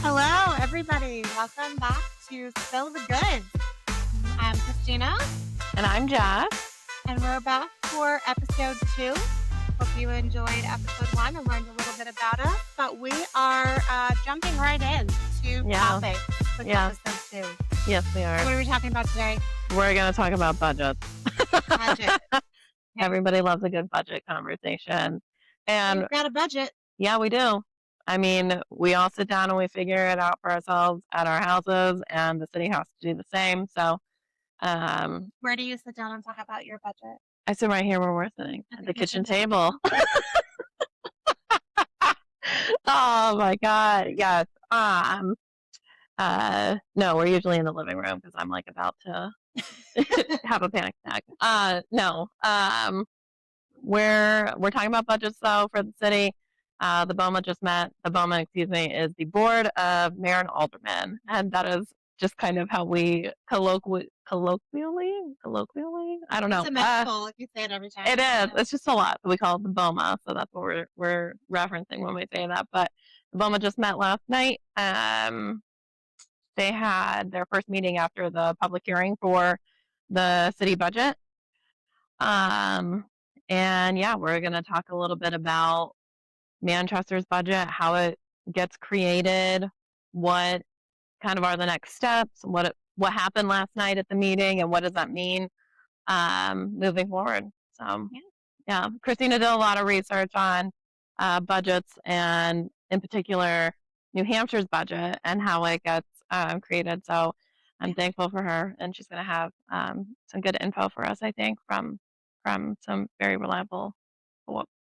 Hello, everybody. Welcome back to Spill the Goods. I'm Christina, And I'm Jess. and we're back for episode 2. Hope you enjoyed episode 1 and learned a little bit about us. But we are jumping right in to topics with episode 2. Yes, we What are. are we talking about today? We're going to talk about budgets. Budget. Everybody loves a good budget conversation. And We've got a budget. yeah, we do. I mean, we all sit down and we figure it out for ourselves at our houses, and the city has to do the same. So, Where do you sit down and talk about your budget? I sit right here where we're sitting at the kitchen table. Oh my God. Yes. No, we're usually in the living room because I'm like about to have a panic attack. No. We're talking about budgets though for the city. The BOMA just met. The BOMA, is the Board of Mayor and Alderman, and that is just kind of how we colloquially. I don't know. It's a mouthful if you say it every time. It is. It's just a lot. So we call it the BOMA, so that's what we're referencing when we say that. But the BOMA just met last night. They had their first meeting after the public hearing for the city budget. And yeah, we're going to talk a little bit about Manchester's budget, how it gets created, what kind of are the next steps, what happened last night at the meeting, and what does that mean moving forward. So yeah, Christina did a lot of research on budgets, and in particular New Hampshire's budget and how it gets created. So I'm thankful for her, and she's going to have some good info for us, I think, from some very reliable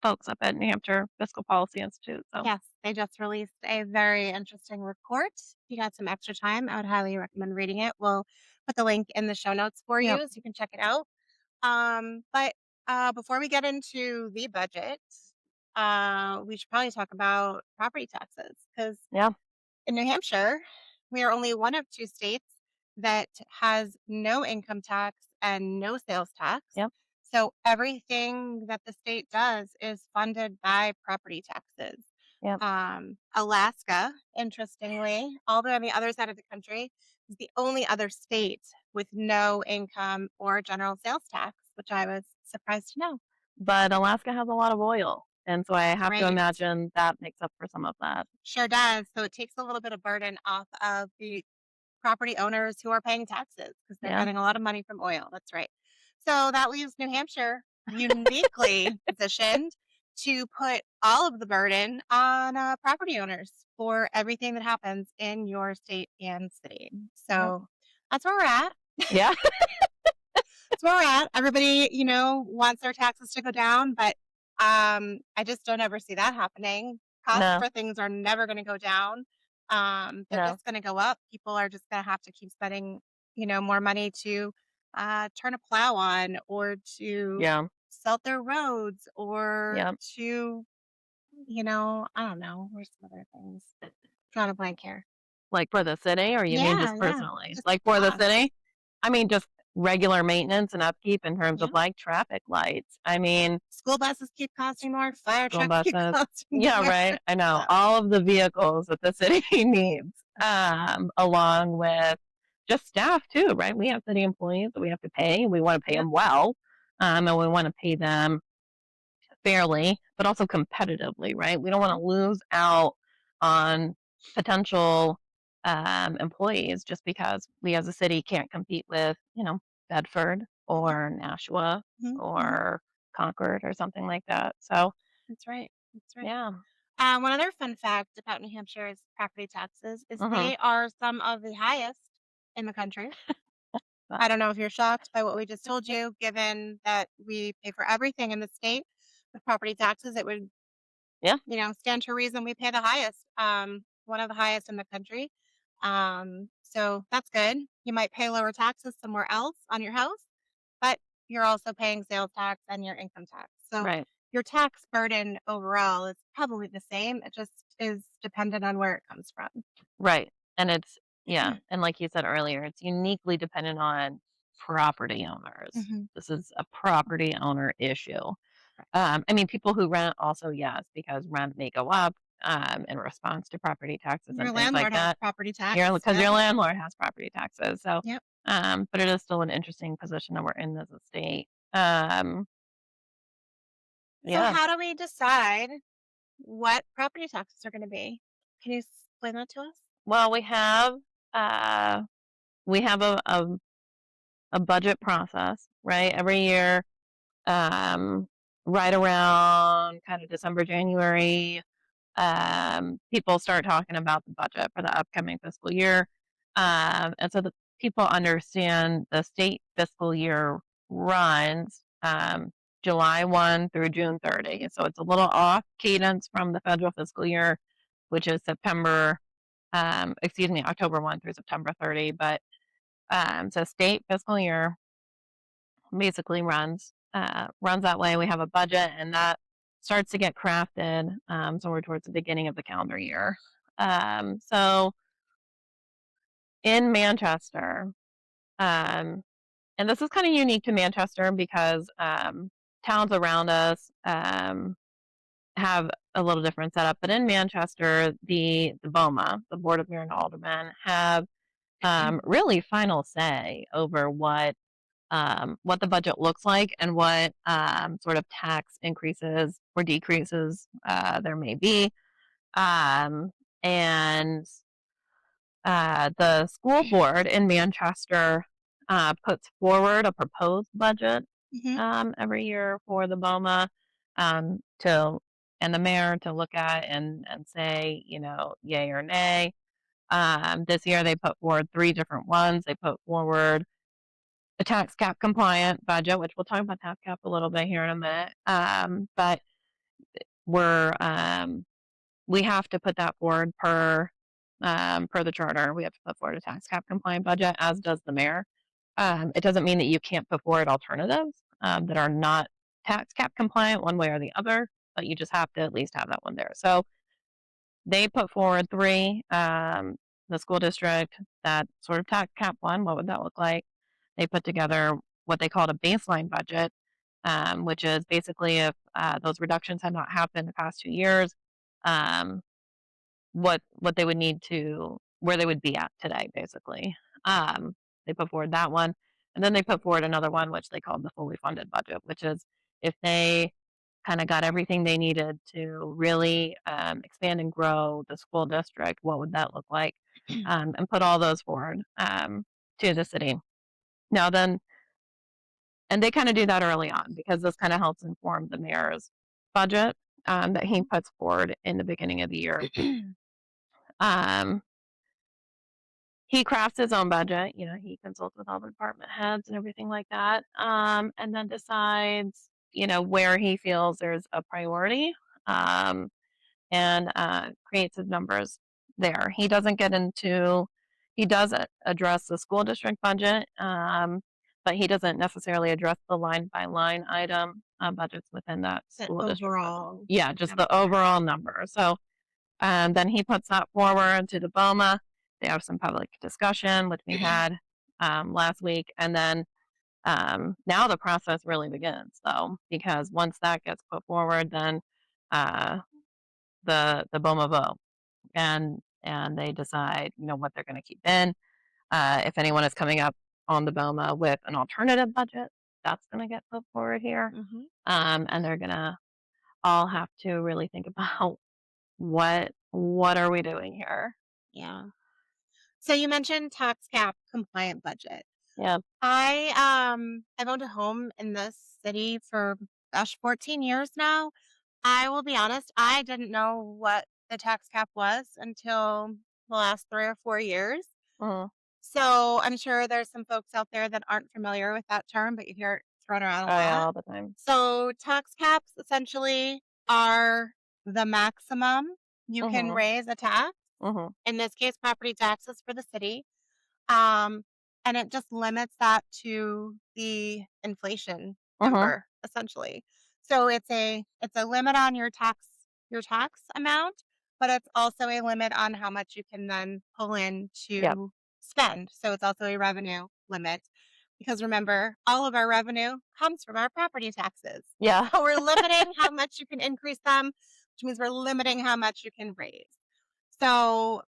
folks up at New Hampshire Fiscal Policy Institute. So yes, they just released a very interesting report. If you got some extra time, I would highly recommend reading it. We'll put the link in the show notes for you so you can check it out. But before we get into the budget, we should probably talk about property taxes because in New Hampshire, we are only one of 2 states that has no income tax and no sales tax. So everything that the state does is funded by property taxes. Alaska, interestingly, although on the other side of the country, is the only other state with no income or general sales tax, which I was surprised to know. But Alaska has a lot of oil, and so I have to imagine that makes up for some of that. Sure does. So it takes a little bit of burden off of the property owners who are paying taxes because they're getting a lot of money from oil. That's right. So that leaves New Hampshire uniquely positioned to put all of the burden on property owners for everything that happens in your state and city. So that's where we're at. Yeah. That's where we're at. Everybody, wants their taxes to go down, but I just don't ever see that happening. Costs for things are never going to go down. They're just going to go up. People are just going to have to keep spending, more money to turn a plow on or to salt their roads or to, I don't know, where's some other things? Drawing a blank here. Like for the city, or you mean just personally? Just like for the city? I mean, just regular maintenance and upkeep in terms of like traffic lights. I mean, school buses keep costing more, fire trucks keep costing more. Yeah, right. I know. All of the vehicles that the city needs, along with just staff too, right? We have city employees that we have to pay. We want to pay them well, and we want to pay them fairly, but also competitively, right? We don't want to lose out on potential employees just because we as a city can't compete with, Bedford or Nashua or Concord or something like that. So that's right. Yeah. One other fun fact about New Hampshire's property taxes is they are some of the highest in the country. I don't know if you're shocked by what we just told you, given that we pay for everything in the state with property taxes. It would, stand to reason we pay the highest, one of the highest in the country. So that's good. You might pay lower taxes somewhere else on your house, but you're also paying sales tax and your income tax. So your tax burden overall is probably the same. It just is dependent on where it comes from. Right. And it's, and like you said earlier, it's uniquely dependent on property owners. This is a property owner issue. I mean, people who rent also, yes, because rent may go up in response to property taxes Your and things like landlord has that. property Your tax. because Yep. your landlord has property taxes, so, Yep. but it is still an interesting position that we're in as a state. Um, So yeah. how do we decide what property taxes are gonna be? Can you explain that to us? Well, uh, we have a budget process, right? Every year, um, right around kind of December, January, people start talking about the budget for the upcoming fiscal year. And so the people understand the state fiscal year runs July 1 through June 30. So it's a little off cadence from the federal fiscal year, which is October 1 through September 30. But so state fiscal year basically runs that way. We have a budget, and that starts to get crafted somewhere towards the beginning of the calendar year. So in Manchester, um, and this is kind of unique to Manchester because towns around us have a little different setup. But in Manchester, the BOMA, the Board of Mayor and Aldermen, have really final say over what the budget looks like and what sort of tax increases or decreases there may be. Um, and the school board in Manchester puts forward a proposed budget Mhm. every year for the BOMA to and the mayor to look at and say, yay or nay. This year they put forward three different ones. They put forward a tax cap compliant budget, which we'll talk about tax cap a little bit here in a minute. But we're we have to put that forward per the charter. We have to put forward a tax cap compliant budget, as does the mayor. It doesn't mean that you can't put forward alternatives that are not tax cap compliant one way or the other, but you just have to at least have that one there. So they put forward three. The school district, that sort of tax cap one, what would that look like? They put together what they called a baseline budget, which is basically if those reductions had not happened the past 2 years, um, what they would need to where they would be at today, basically. They put forward that one, and then they put forward another one, which they called the fully funded budget, which is if they kind of got everything they needed to really expand and grow the school district, what would that look like? And put all those forward to the city. Now then, and they kind of do that early on because this kind of helps inform the mayor's budget that he puts forward in the beginning of the year. Um, he crafts his own budget. He consults with all the department heads and everything like that, and then decides, where he feels there's a priority, um, and creates his numbers there. He does address the school district budget, but he doesn't necessarily address the line by line item budgets within that The school district budget. overall Yeah, just the number. overall number. So then he puts that forward to the BOMA. They have some public discussion, which we had last week. And then now the process really begins, though, because once that gets put forward, then uh, the BOMA vote and they decide, what they're going to keep in. If anyone is coming up on the BOMA with an alternative budget, that's going to get put forward here. Mhm. And they're going to all have to really think about what are we doing here? Yeah. So you mentioned tax cap compliant budget. Yeah. I've owned a home in this city for gosh, 14 years now. I will be honest, I didn't know what the tax cap was until the last 3 or 4 years. Mhm. So, I'm sure there's some folks out there that aren't familiar with that term, but you hear it thrown around a Oh, yeah, lot. all the time. So, tax caps essentially are the maximum you can Mhm. raise a tax, Mhm. in this case, property taxes for the city. Um, and it just limits that to the inflation Mhm. number, essentially. So it's a limit on your tax amount, but it's also a limit on how much you can then pull in Yep. to spend. So it's also a revenue limit. Because remember, all of our revenue comes from our property taxes. Yeah. So we're limiting how much you can increase them, which which means we're limiting how much you can raise. So,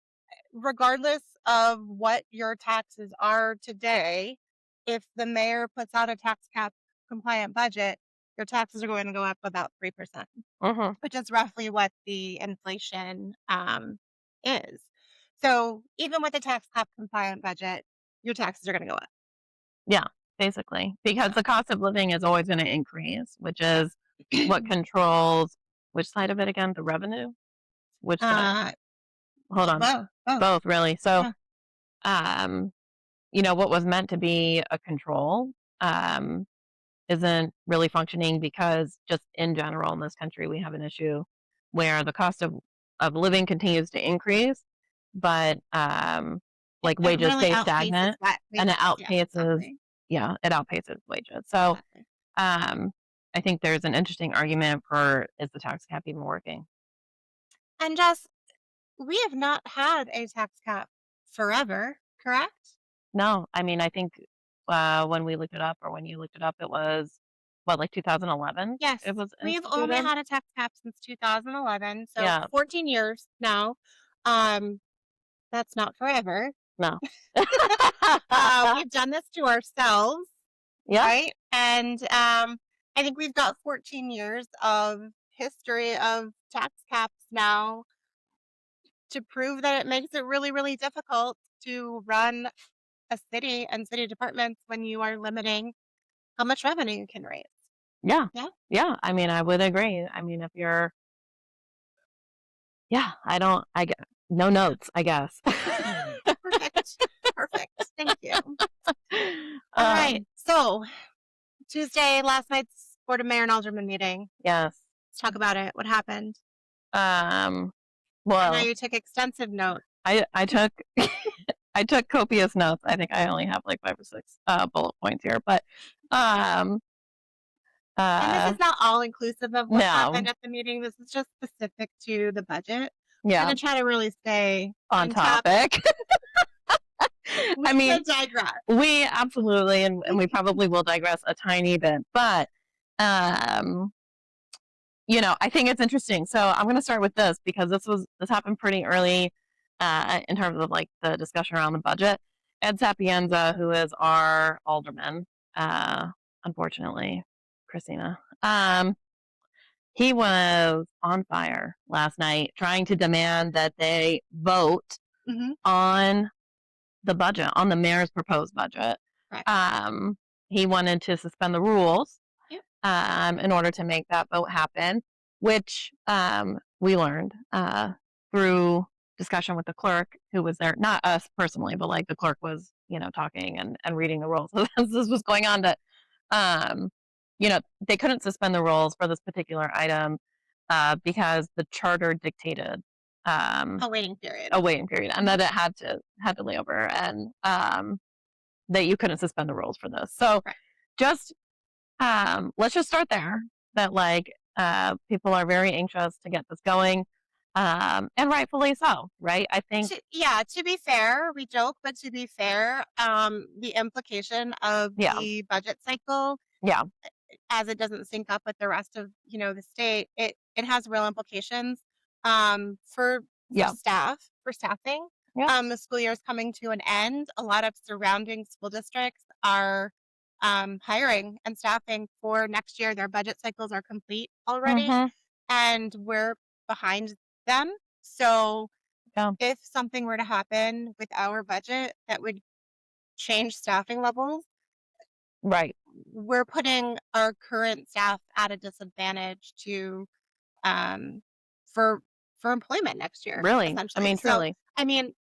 regardless of what your taxes are today, if the mayor puts out a tax cap compliant budget, your taxes are going to go up about 3%, Mhm. which is roughly what the inflation is. So, even with a tax cap compliant budget, your taxes are going to go up. Yeah, basically, because So, the cost of living is always gonna increase, which is yeah. what controls which side of it again? The revenue? Which side? uh, Hold on. both. Both, really. So, Yeah. um, what was meant to be a control, um, isn't really functioning because just in general in this country, we have an issue where the cost of living continues to increase, but, It, like, it wages really stay outpaces stagnant, what and it wages. Yeah, outpaces exactly. yeah, it outpaces wages. So, Exactly. um, I think there's an interesting argument for, is the tax cap even working? And just, we have not had a tax cap forever, correct? No, I mean, I think, when we looked it up or when you looked it up, it was, what, like 2011 Yes. it was We've only instituted? had a tax cap since 2011, so Yeah, 14 years now. Um, that's not forever. no. We've done this to ourselves, Yeah, right? And I think we've got 14 years of history of tax caps now to prove that it makes it really, really difficult to run a city and city departments when you are limiting how much revenue you can raise. yeah, Yeah. yeah, I mean, I would agree. I mean, if you're yeah, I get no notes, I guess. Perfect. Perfect. Thank you. All right. Um, So Tuesday, last night's Board of Mayor and Alderman meeting. yes. Let's talk about it. What happened? Um, I know well, you took extensive notes. I took I took copious notes. I think I only have like 5 or 6, bullet points here, but, um, And this uh, is not all inclusive of what happened no. at the meeting. This is just specific to the budget. I'm Yeah, going to try to really stay on on top. topic. We I mean, could digress. we absolutely and we probably will digress a tiny bit, but, um, I think it's interesting. So I'm gonna start with this because this happened pretty early, in terms of, like, the discussion around the budget. Ed Sapienza, who is our alderman, uh, unfortunately, Christina, he was on fire last night trying to demand that they vote Hmm. on the budget, on the mayor's proposed budget. Right. Um, he wanted to suspend the rules, Yep. in order to make that vote happen, which, we learned, through discussion with the clerk who was there, not us personally, but like the clerk was, talking and reading the rules. As this was going on, that, um, they couldn't suspend the rules for this particular item, because the charter dictated, um, A waiting period. a waiting period, and Hmm. that it had to lay over, and, that you couldn't suspend the rules for this. So Right. just let's just start there. That, like, people are very anxious to get this going, and rightfully so, right? I think, Yeah, to be fair, we joke, but to be fair, the implication of yeah, the budget cycle, yeah, as it doesn't sync up with the rest of, the state, it has real implications for yeah, staff, for staffing. yeah, The school year is coming to an end. A lot of surrounding school districts are hiring and staffing for next year. Their budget cycles are complete already, hmm, and we're behind them. So yeah, if something were to happen with our budget that would change staffing levels, right, we're putting our current staff at a disadvantage to um for employment next year, really. I essentially. mean, So truly, I mean,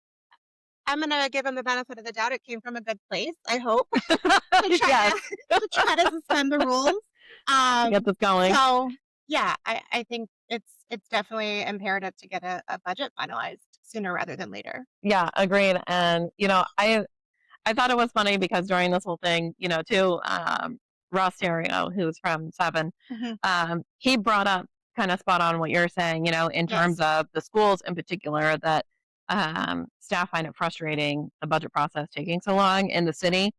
I'm gonna give them the benefit of the doubt. It came from a good place, I hope, to try yes, to to try to suspend the rules. to get Um this going. so yeah, I think it's definitely imperative to get a budget finalized sooner rather than later. Yeah, agreed. And I thought it was funny because during this whole thing, too, Ross Terrio, who's from Seven, Hmm. he brought up kind of spot on what you're saying, in terms Yes. of the schools in particular, that, staff find it frustrating, the budget process taking so long in the city,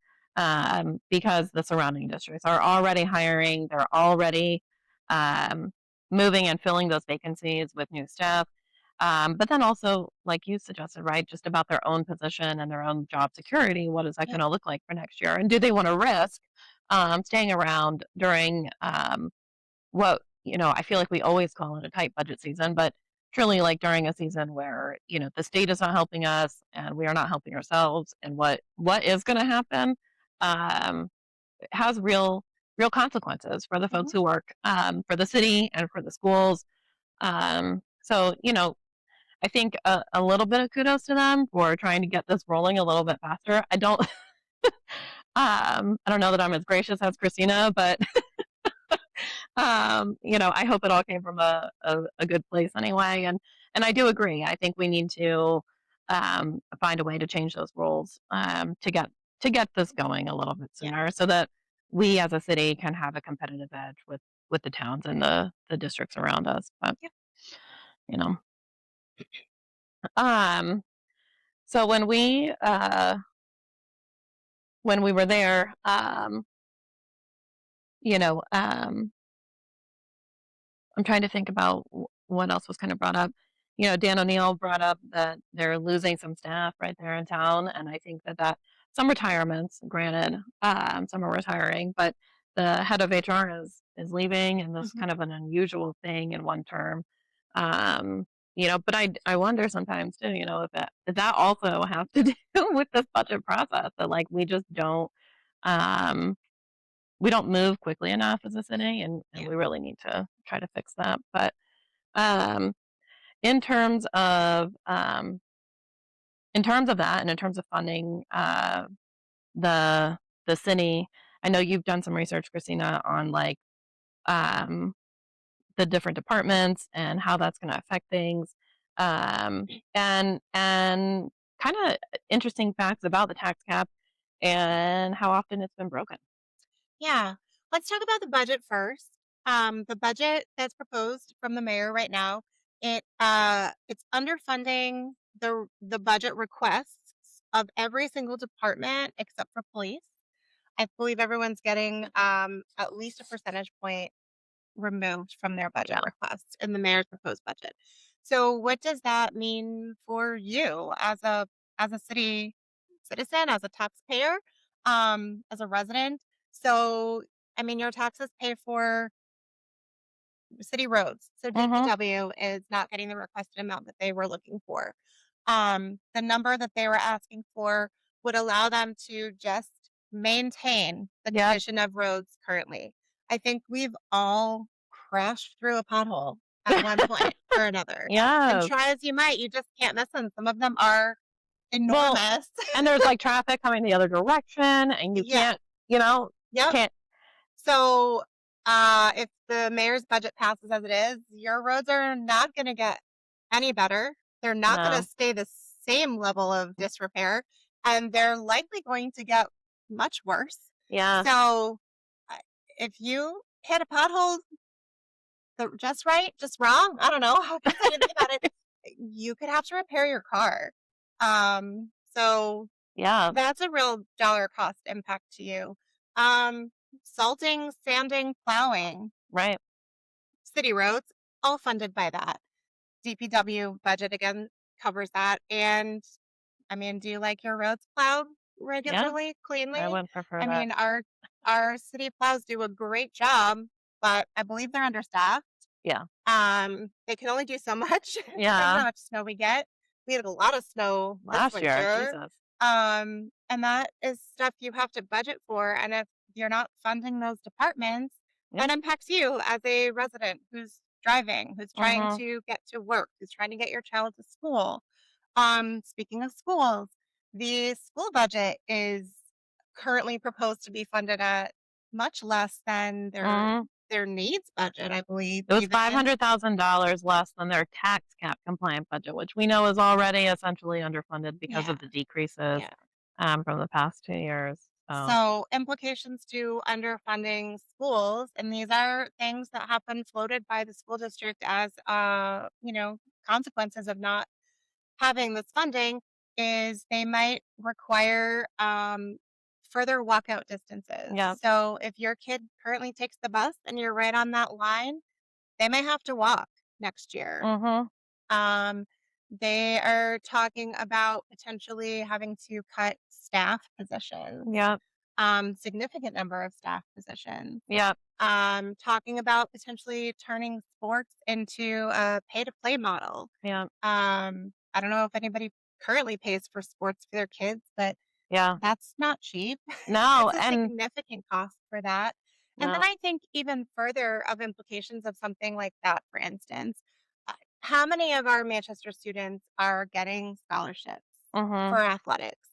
because the surrounding districts are already hiring, they're already, um, moving and filling those vacancies with new staff. But then also, like you suggested, right, just about their own position and their own job security. What is that Yeah, going to look like for next year? And do they want to risk staying around during what, I feel like we always call it a tight budget season, but truly like during a season where, the state is not helping us and we are not helping ourselves, and what is going to happen um, has real consequences for the mhm, folks who work for the city and for the schools. So, I think a little bit of kudos to them for trying to get this rolling a little bit faster. I don't know that I'm as gracious as Christina, but I hope it all came from a good place anyway. And I do agree. I think we need to find a way to change those rules to get this going a little bit yeah, sooner, so that we as a city can have a competitive edge with the towns and the districts around us. But yeah, you know, um, so when we were there, you know, um, I'm trying to think about what else was kind of brought up. Dan O'Neill brought up that they're losing some staff right there in town, and I think that some retirements, granted, some are retiring, but the head of HR is leaving, and this is mhm, kind of an unusual thing in one term. But I wonder sometimes too, if that also has to do with this budget process, that like um, we don't move quickly enough as a city, and yeah, we really need to try to fix that. But um, in terms of that, and in terms of funding the the city, I know you've done some research, Christina, on like um, the different departments and how that's going to affect things, and kind of interesting facts about the tax cap and how often it's been broken. yeah. Let's talk about the budget first. The budget that's proposed from the mayor right now, it's underfunding the budget requests of every single department except for police. I believe everyone's getting at least a percentage point removed from their budget Yeah, request in the mayor's proposed budget. So what does that mean for you as a city citizen, as a taxpayer, as a resident? So I mean your taxes pay for city roads. So hmm, DPW is not getting the requested amount that they were looking for. The number that they were asking for would allow them to just maintain the yep, condition of roads currently. I think we've all crashed through a pothole at one point or another. And yeah. try as you might, you just can't miss them. Some of them are Well, enormous. and there's like traffic coming the other direction, and you Yeah. can't, you know, Yep. can't. So, if the mayor's budget passes as it is, your roads are not gonna get any better. They're not gonna No, stay the same level of disrepair, and they're likely going to get much worse. yeah, So, I if you hit a pothole just right, just wrong, I don't know how to say anything about it, you could have to repair your car. So yeah, that's a real dollar cost impact to you. Um, Salting, sanding, plowing, right, city roads, all funded by that. DPW budget again covers that. And I mean, do you like your roads plowed yeah. regularly, I cleanly? would prefer I that. mean, our city plows do a great job, but I believe they're understaffed. Yeah, They can only do so much depending on yeah. how much snow we get. We had a lot of snow this Last year, winter. Jesus. And that is stuff you have to budget for. And if you're not funding those departments, Yeah. that impacts you as a resident who's driving, who's trying Mhm. to get to work, who's trying to get your child to school. Speaking of schools, the school budget is currently proposed to be funded at much less than Mhm. their needs budget, I believe, It was even. $500,000 less than their tax cap compliant budget, which we know is already essentially underfunded because Yeah, of the decreases yeah. from the past 2 years. So, So implications to underfunding schools, and these are things that have been floated by the school district as consequences of not having this funding is they might require further walkout distances. yeah, So if your kid currently takes the bus and you're right on that line, They may have to walk next year. Mhm. Um, they are talking about potentially having to cut staff positions, Yep. significant number of staff positions. Yep. Talking about potentially turning sports into a pay to play model. Yep. I don't know if anybody currently pays for sports for their kids, but Yeah. that's not cheap. No, It's a and significant cost for that. And then no. I think even further of implications of something like that, for instance, uh, how many of our Manchester students are getting scholarships for Mhm. athletics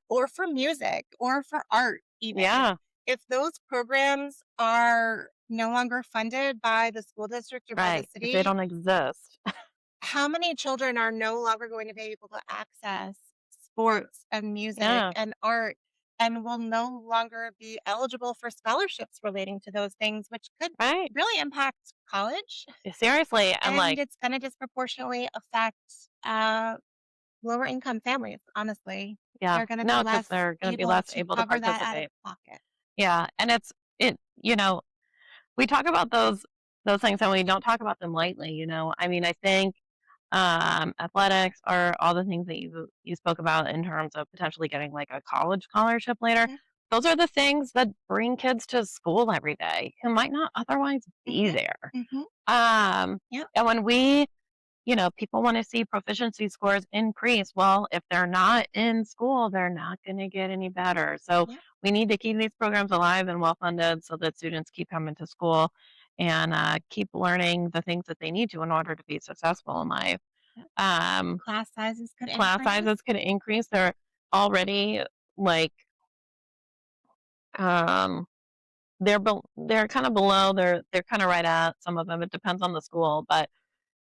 or for music or for art, even? Yeah. If those programs are no longer funded by the school district or by the Right. If they city, don't exist. how many children are no longer going to be able to access sports and music Yeah. and art and will no longer be eligible for scholarships relating to those things, which could Right. really impact college? Seriously, and And like, it's going to disproportionately affect lower income families, honestly. yeah. They're going to be No, because less they're gonna be able less to able to cover that out of participate. pocket. Yeah, and we talk about those things and we don't talk about them lightly. I mean, I think athletics are all the things that you spoke about in terms of potentially getting like a college scholarship later. Hmm. Those are the things that bring kids to school every day who might not otherwise be Hmm. there. Hmm. Um, Yep. and when people want to see proficiency scores increase. Well, if they're not in school, they're not going to get any better. So Yep. we need to keep these programs alive and well funded so that students keep coming to school and keep learning the things that they need to in order to be successful in life. Yep. Um, Class sizes could class increase. sizes could increase. They're already like um, they're kind of below. They're kind of right at some of them. It depends on the school, but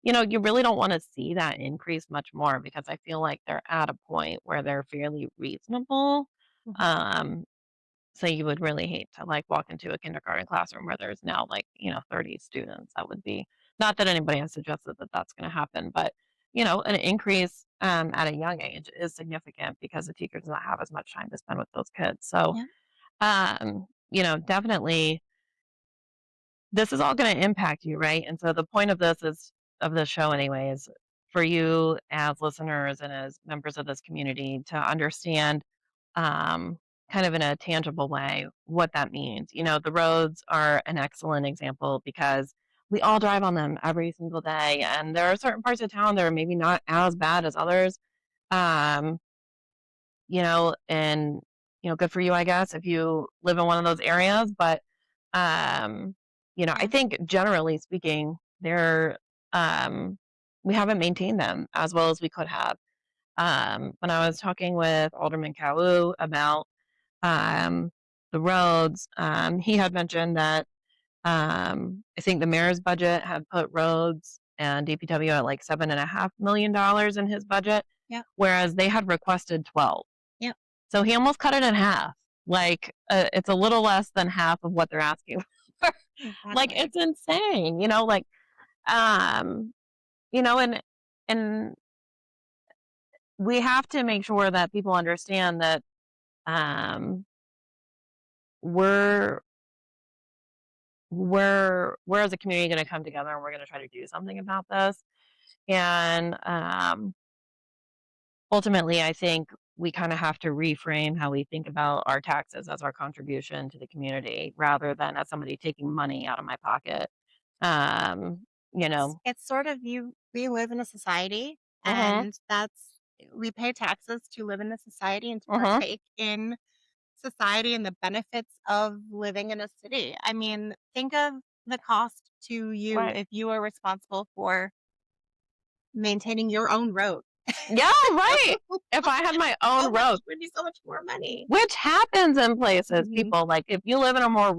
you really don't wanna see that increase much more because I feel like they're at a point where they're fairly reasonable. Mhm. Um, so you would really hate to, like, walk into a kindergarten classroom where there's now, like, 30 students. That would be not that anybody has suggested that that's gonna happen, but, an increase, at a young age is significant because the teacher does not have as much time to spend with those kids. So, Yeah. definitely this is all gonna impact you, right? And so the point of this show anyway is for you as listeners and as members of this community to understand, um, kind of in a tangible way what that means. The roads are an excellent example because we all drive on them every single day, and there are certain parts of town that are maybe not as bad as others. Um, and good for you, I guess, if you live in one of those areas. But um, I Yeah. think generally speaking, um, we haven't maintained them as well as we could have. When I was talking with Alderman Kawu about um, the roads, he had mentioned that I think the mayor's budget had put roads and DPW at like $7.5 million in his budget, Yep. whereas they had requested 12. Yep. So he almost cut it in half. Like, it's a little less than half of what they're asking for. Like, Exactly. it's insane, um, and we have to make sure that people understand that, um, we're we're as a community gonna come together and we're gonna try to do something about this. And, ultimately, I think we kinda have to reframe how we think about our taxes as our contribution to the community rather than as somebody taking money out of my pocket. Um, you know It's sort of we live in a society, Mhm, and we pay taxes to live in the society and to mhm, partake in society and the benefits of living in a city. I mean, think of the cost to you right. if you are responsible for maintaining your own road. Yeah, right! If I had my own road, Would be so much more money. which happens in places, Mhm. people, like, if you live in a more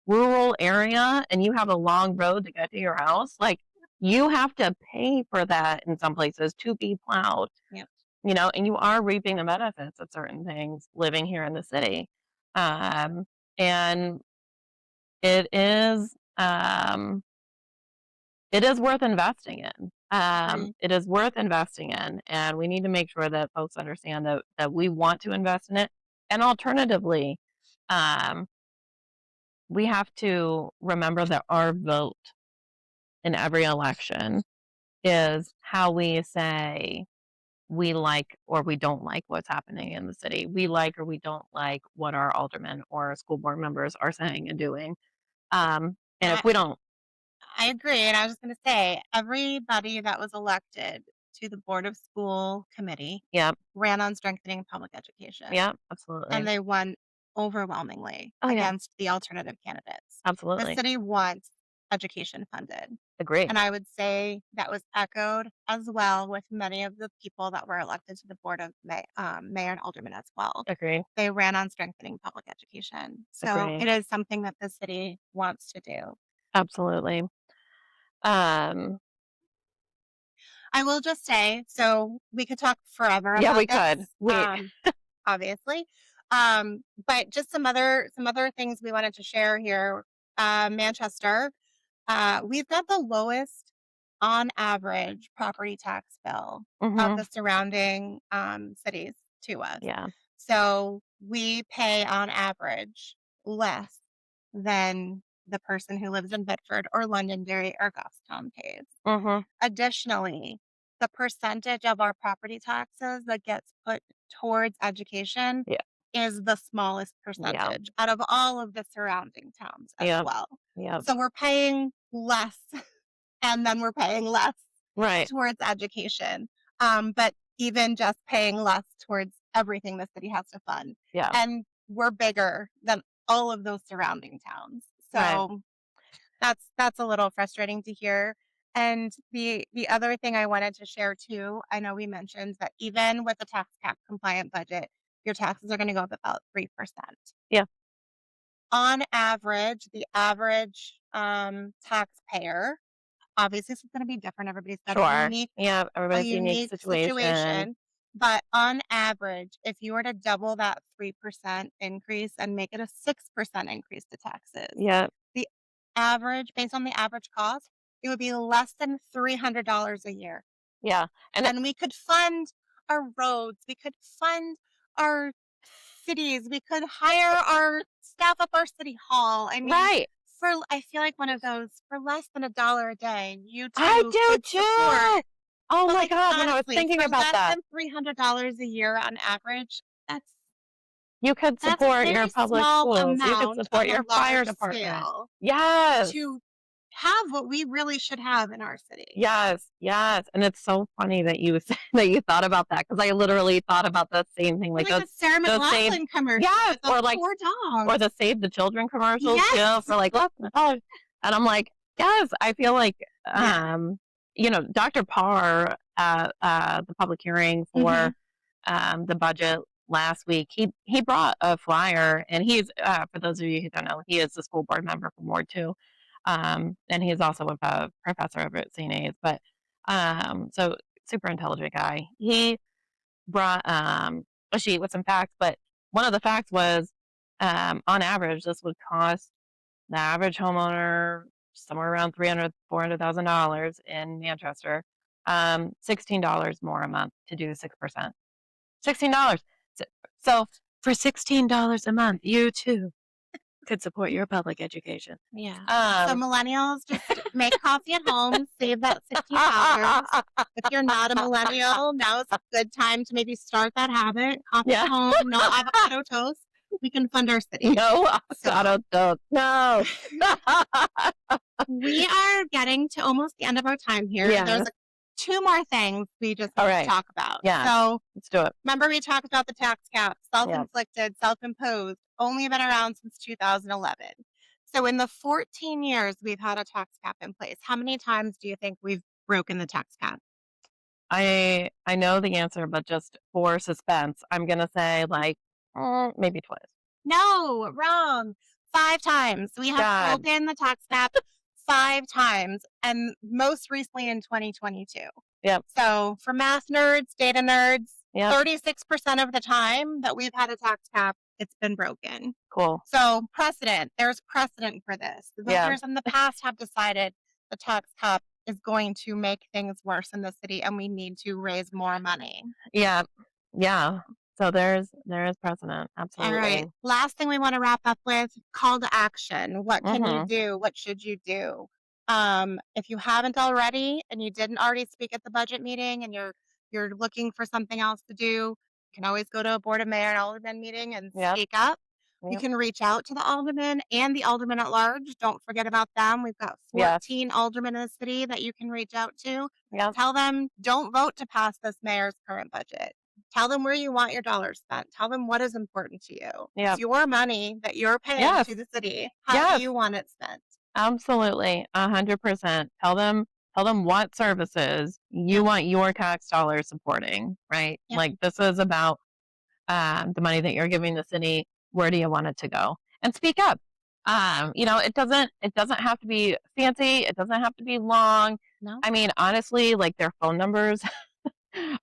rural area and you have a long road to get to your house, like, you have to pay for that in some places to be plowed, Yep. and you are reaping the benefits of certain things living here in the city. Um, and it is, it is worth investing in. Agreed. It is worth investing in, and we need to make sure that folks understand that we want to invest in it. And alternatively, um, we have to remember that our vote in every election is how we say we like or we don't like what's happening in the city. We like or we don't like what our aldermen or school board members are saying and doing. And if I we don't, I agree, and I was just gonna say, everybody that was elected to the Board of School Committee yep, ran on strengthening public education, yep, and absolutely. they won overwhelmingly Oh yeah, against the alternative candidates. The absolutely. city wants education funded, Agree, and I would say that was echoed as well with many of the people that were elected to the Board of Mayor and Alderman as well. agree, They ran on strengthening public education, so agree. it is something that the city wants to do. Absolutely. Um, I will just say, so we could talk forever yeah, about we this, could. We obviously, but just some other things we wanted to share here. Manchester, we've got the lowest, on average, property tax bill of mhm, the surrounding cities to us. yeah, So we pay, on average, less than the person who lives in Bedford or Londonderry or Goffstown pays. mhm, Additionally, the percentage of our property taxes that gets put towards education yeah, is the smallest yeah, percentage out of all of the surrounding towns as yep, well. yep. So we're paying less and then we're paying less Right. towards education. But even just paying less towards everything the city has to fund. Yeah. And we're bigger than all of those surrounding towns. Right. So that's a little frustrating to hear. And the other thing I wanted to share too, I know we mentioned that even with a tax cap compliant budget, your taxes are going to go up about 3%. Yeah. On average, the average taxpayer, obviously this is going to be different. Everybody's got Sure. Yeah. a Everybody's unique unique situation. situation. But on average, if you were to double that 3% increase and make it a 6% increase to taxes, Yeah. the average, based on the average cost, it would be less than $300 a year. Yeah. And And we could fund our roads, we could fund our cities, we could hire our staff up our city hall. I mean, right. I feel like one of those for less than $1 a day, you I too do could support. too. Oh But my like God. When I was honestly, thinking for about less that, than $300 a year on average, you could that's a support your very public small schools. You could amount support on a your fire large department. scale Yes. to have what we really should have in our city. Yes, yes, and it's so funny that you said that you thought about that because I literally thought about the same thing, Or like like the Sarah those save McLachlan commercial yes, with the poor or dogs. the Save the Children commercials too Yes. for like less than a dollar, and I'm like, yes, I feel like, Yeah. Dr. Parr at, the public hearing for, Mhm. the budget last week, he brought a flyer, and he's, for those of you who don't know, he is the school board member from Ward 2, and he's also a professor over at St. A's, but, so super intelligent guy. He brought, a sheet with some facts, but one of the facts was, on average, this would cost the average homeowner somewhere around 300, $400,000 in Manchester, $16 more a month to do 6%. $16. So so for $16 a month, you too could support your public education. Yeah. So Um millennials, just make coffee at home, save that $16. If you're not a millennial, now is a good time to maybe start that habit. Coffee at Yeah. home, no avocado toast. We can fund our city. No So avocado toast. No. we are getting to almost the end of our time here. There's Yes. two more things we just need to Alright. talk about. Yes. So Let's do it. remember we talked about the tax cap, Yeah. self-inflicted, self-imposed, only been around since 2011. So in the 14 years we've had a tax cap in place, how many times do you think we've broken the tax cap? I know the answer, but just for suspense, I'm gonna say, like, maybe twice. No, wrong. 5 times. We have God. broken the tax cap 5 times, and most recently in 2022. Yep, So for math nerds, data nerds, yep, 36% of the time that we've had a tax cap, it's been broken. cool. So precedent, there's precedent for this. The Yeah, voters in the past have decided the tax cap is going to make things worse in the city and we need to raise more money. yeah, yeah. So there is precedent, All right. absolutely. Last thing we want to wrap up with, call to action. What can you Mhm. do? What should you do? If you haven't already and you didn't already speak at the budget meeting and you're looking for something else to do, you can always go to a board of mayor and alderman meeting and Yep. speak up. You Yep. can reach out to the alderman and the alderman at large. Don't forget about them. We've got Yes. 14 aldermen in the city that you can reach out to. Yep. Tell them don't vote to pass this mayor's current budget. Tell them where you want your dollars spent. Tell them what is important to you. It's Yep. your money that you're paying Yes. to the city. How do Yes. you want it spent? Absolutely. 100%. Tell them what services you Yep. want your tax dollars supporting, right? Yep. Like this is about the money that you're giving the city. Where do you want it to go? And speak up. It doesn't have to be fancy. It doesn't have to be long. No. I mean, honestly, like their phone numbers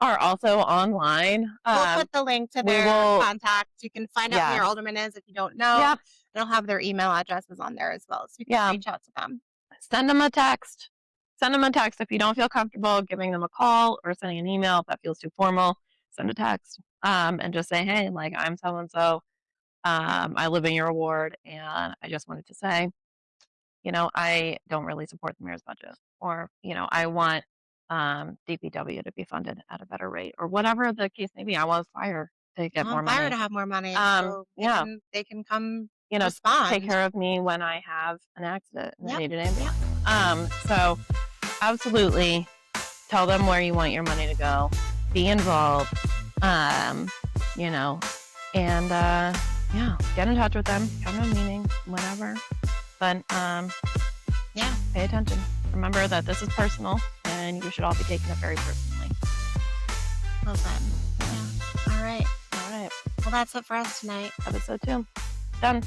are also online. We'll put the link to We their will, contacts. You can find out who yeah, your alderman is if you don't know. yep, They'll have their email addresses on there as well, so you can yeah. reach out to them. Send them a text. Send them a text if you don't feel comfortable giving them a call or sending an email if that feels too formal. Send a text and just say, hey, like I'm so and so. I live in your ward, and I just wanted to say, I don't really support the mayor's budget, or I want DPW to be funded at a better rate, or whatever the case may be. I want fire to get I more want fire money. to have more money so Yeah, they can come you know, take respond. care of me when I have an accident and I Yep. need an Yep. ambulance. So absolutely tell them where you want your money to go. Be involved. Um, you know, and yeah, get in touch with them. Come to a meeting, whatever. But Yeah. pay attention. Remember that this is personal, and you should all be taking it very personally. Well done. Yeah. All right. All right, Well, that's it for us tonight. episode 2 done.